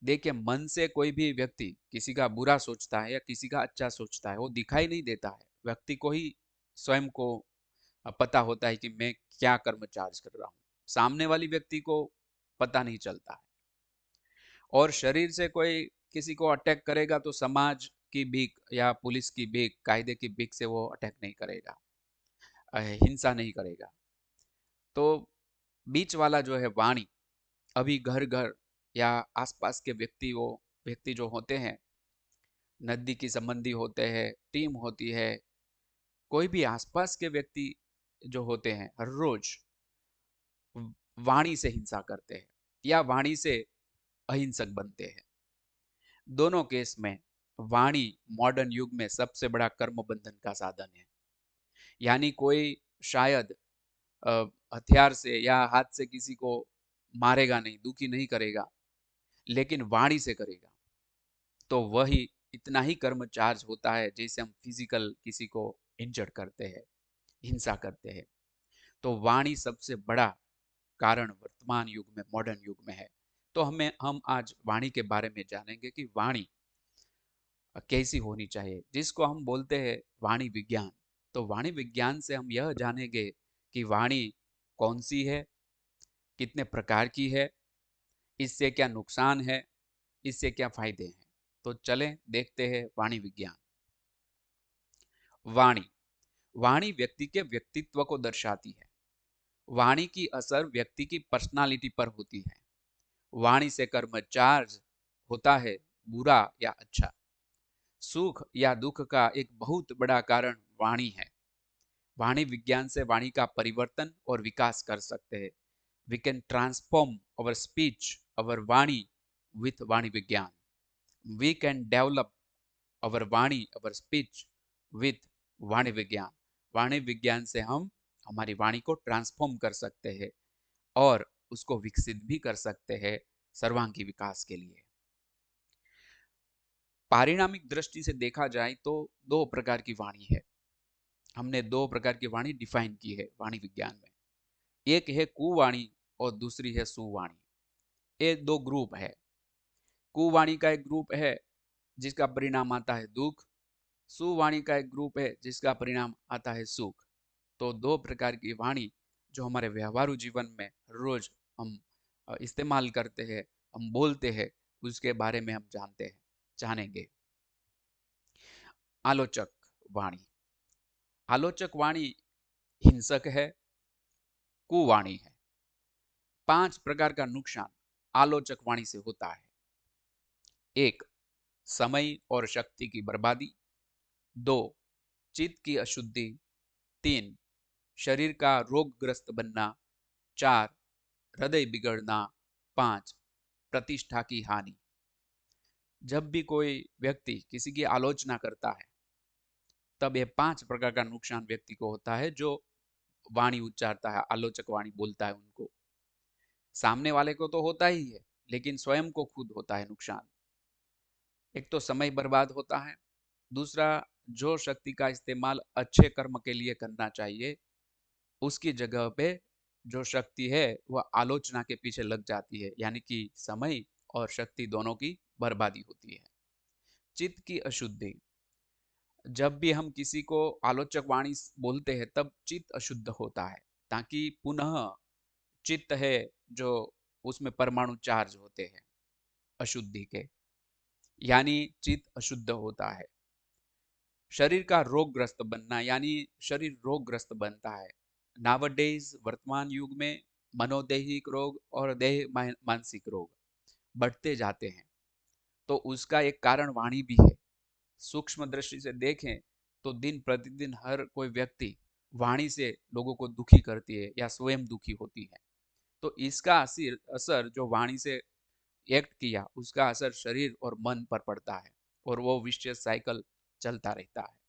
देखिए, मन से कोई भी व्यक्ति किसी का बुरा सोचता है या किसी का अच्छा सोचता है, वो दिखाई नहीं देता है। व्यक्ति को ही स्वयं को पता होता है कि मैं क्या कर्म चार्ज कर रहा हूँ। सामने वाली व्यक्ति को पता नहीं चलता है। और शरीर से कोई किसी को अटैक करेगा तो समाज की भीख या पुलिस की भीख, कायदे की भीख से वो अटैक नहीं करेगा, हिंसा नहीं करेगा। तो बीच वाला जो है वाणी, अभी घर घर या आसपास के व्यक्ति जो होते हैं, नजदीकी संबंधी होते हैं, टीम होती है, कोई भी आसपास के व्यक्ति जो होते हैं, हर रोज वाणी से हिंसा करते हैं या वाणी से अहिंसक बनते हैं। दोनों केस में वाणी मॉडर्न युग में सबसे बड़ा कर्म बंधन का साधन है। यानी कोई शायद अ, हथियार से या हाथ से किसी को मारेगा नहीं, दुखी नहीं करेगा, लेकिन वाणी से करेगा, तो वही इतना ही कर्म चार्ज होता है जैसे हम फिजिकल किसी को इंजर्ड करते हैं, हिंसा करते हैं। तो वाणी सबसे बड़ा कारण वर्तमान युग में, मॉडर्न युग में है। तो हम आज वाणी के बारे में जानेंगे कि वाणी कैसी होनी चाहिए, जिसको हम बोलते हैं वाणी विज्ञान। तो वाणी विज्ञान से हम यह जानेंगे कि वाणी कौन सी है, कितने प्रकार की है, इससे क्या नुकसान है, इससे क्या फायदे हैं। तो चलें देखते हैं वाणी विज्ञान। वाणी वाणी व्यक्ति के व्यक्तित्व को दर्शाती है। वाणी की असर व्यक्ति की पर्सनालिटी पर होती है। वाणी से कर्म चार्ज होता है, बुरा या अच्छा। सुख या दुख का एक बहुत बड़ा कारण वाणी है। वाणी विज्ञान से वाणी का परिवर्तन और विकास कर सकते हैं। We can transform our speech, our Vani with Vani Vigyan. We can develop our Vani, our speech with Vani Vigyan. Vani विज्ञान से हम हमारी वाणी को ट्रांसफॉर्म कर सकते हैं और उसको विकसित भी कर सकते हैं सर्वांगी विकास के लिए। पारिणामिक दृष्टि से देखा जाए तो दो प्रकार की वाणी है। हमने दो प्रकार की वाणी डिफाइन की है वाणी विज्ञान में। एक है कुवाणी और दूसरी है सुवाणी। ये दो ग्रुप है। कुवाणी का एक ग्रुप है जिसका परिणाम आता है दुख। सुवाणी का एक ग्रुप है जिसका परिणाम आता है सुख। तो दो प्रकार की वाणी जो हमारे व्यवहारू जीवन में रोज हम इस्तेमाल करते हैं, हम बोलते हैं, उसके बारे में हम जानेंगे। आलोचक वाणी। आलोचक वाणी हिंसक है, कुवाणी है। 5 प्रकार का नुकसान आलोचक वाणी से होता है। 1, समय और शक्ति की बर्बादी। 2, चित्त की अशुद्धि। 3, शरीर का रोगग्रस्त बनना। 4, हृदय बिगड़ना। 5, प्रतिष्ठा की हानि। जब भी कोई व्यक्ति किसी की आलोचना करता है, तब ये 5 प्रकार का नुकसान व्यक्ति को होता है जो वाणी उच्चारता है, आलोचक वाणी बोलता है उनको। सामने वाले को तो होता ही है, लेकिन स्वयं को खुद होता है नुकसान। एक तो समय बर्बाद होता है। दूसरा, जो शक्ति का इस्तेमाल अच्छे कर्म के लिए करना चाहिए, उसकी जगह पे जो शक्ति है वह आलोचना के पीछे लग जाती है, यानी कि समय और शक्ति दोनों की बर्बादी होती है। चित्त की अशुद्धि। जब भी हम किसी को आलोचक वाणी बोलते हैं तब चित्त अशुद्ध होता है, ताकि पुनः चित्त है जो उसमें परमाणु चार्ज होते हैं अशुद्धि के, यानी चित्त अशुद्ध होता है। शरीर का रोगग्रस्त बनना, यानी शरीर रोगग्रस्त बनता है। नावडेज वर्तमान युग में मनोदैहिक रोग और देह मानसिक रोग बढ़ते जाते हैं। तो उसका एक कारण वाणी भी है। सूक्ष्म दृष्टि से देखें तो दिन प्रतिदिन हर कोई व्यक्ति वाणी से लोगों को दुखी करती है या स्वयं दुखी होती है। तो इसका असर जो वाणी से एक्ट किया, उसका असर शरीर और मन पर पड़ता है और वो विशियस साइकिल चलता रहता है।